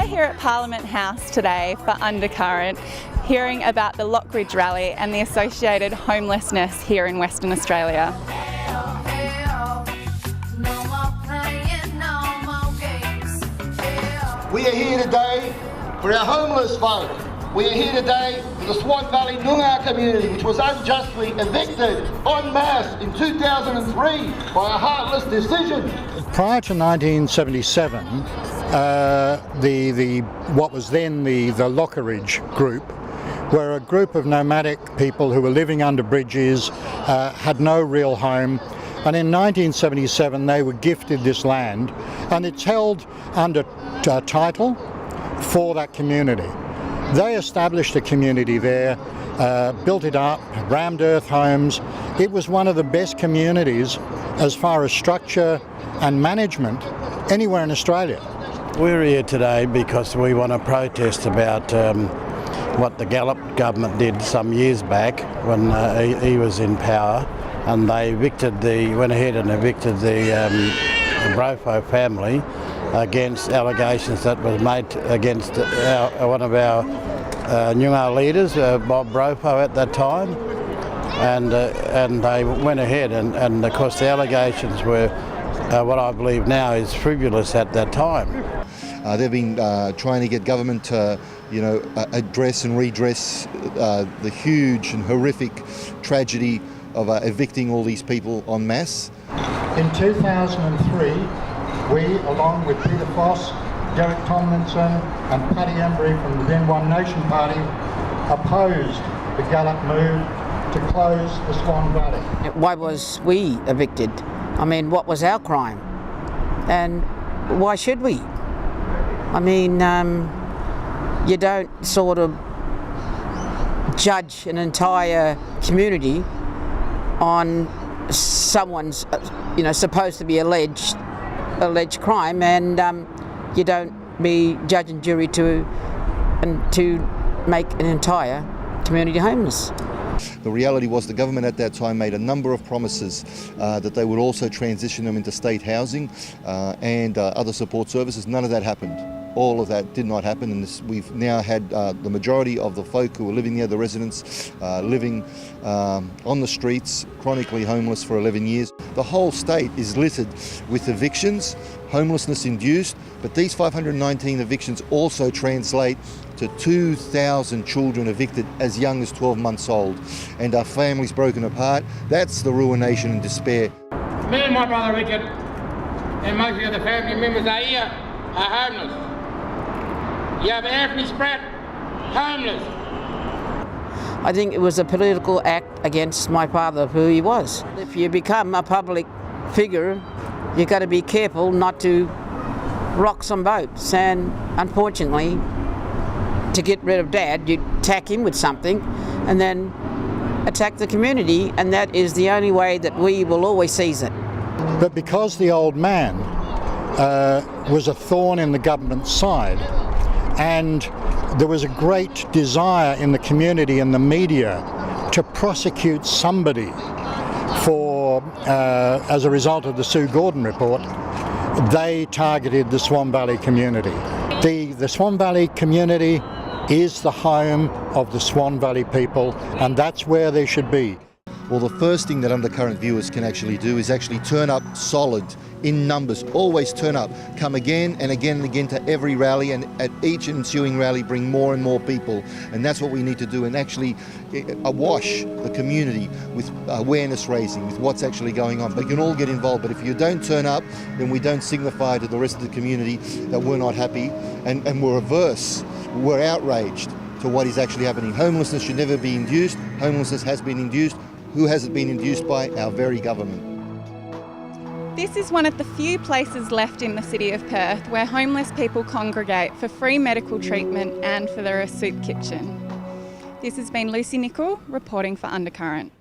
here at Parliament House today for Undercurrent, hearing about the Lockridge Rally and the associated homelessness here in Western Australia. We are here today for our homeless folk. We are here today for the Swan Valley Noongar community, which was unjustly evicted en masse in 2003 by a heartless decision. Prior to 1977, what was then the Lockridge group were a group of nomadic people who were living under bridges, had no real home, and in 1977 they were gifted this land, and it's held under title for that community. They established a community there, built it up, rammed earth homes. It was one of the best communities as far as structure and management anywhere in Australia. We're here today because we want to protest about what the Gallop government did some years back when he was in power, and they went ahead and evicted the Brofo family against allegations that was made against one of our Noongar leaders, Bob Brofo at that time, and they went ahead and of course the allegations were what I believe now is frivolous at that time. They've been trying to get government to, address and redress the huge and horrific tragedy of evicting all these people en masse. In 2003, we, along with Peter Foss, Derek Tomlinson and Paddy Embry from the then One Nation Party, opposed the Gallop move to close the Swan Valley. Why was we evicted? I mean, what was our crime? And why should we? I mean, you don't sort of judge an entire community on someone's, supposed to be alleged crime, and you don't be judge and jury to make an entire community homeless. The reality was the government at that time made a number of promises that they would also transition them into state housing and other support services. None of that happened. All of that did not happen, and we've now had the majority of the folk who are living there, the residents, living on the streets, chronically homeless for 11 years. The whole state is littered with evictions, homelessness induced, but these 519 evictions also translate to 2,000 children evicted as young as 12 months old, and our families broken apart. That's the ruination and despair. Me and my brother Richard and most of the family members are here are homeless. You have Anthony Spratt, homeless. I think it was a political act against my father, who he was. If you become a public figure, you've got to be careful not to rock some boats, and unfortunately, to get rid of Dad, you attack him with something and then attack the community, and that is the only way that we will always seize it. But because the old man was a thorn in the government's side, and there was a great desire in the community and the media to prosecute somebody for, as a result of the Sue Gordon report, they targeted the Swan Valley community. The Swan Valley community is the home of the Swan Valley people, and that's where they should be. Well, the first thing that Undercurrent viewers can actually do is actually turn up solid in numbers. Always turn up. Come again and again and again to every rally, and at each ensuing rally bring more and more people. And that's what we need to do, and actually awash the community with awareness raising, with what's actually going on. They can all get involved, but if you don't turn up, then we don't signify to the rest of the community that we're not happy and we're averse, we're outraged to what is actually happening. Homelessness should never be induced. Homelessness has been induced. Who has it been induced by? Our very government. This is one of the few places left in the city of Perth where homeless people congregate for free medical treatment and for their soup kitchen. This has been Lucy Nichol reporting for Undercurrent.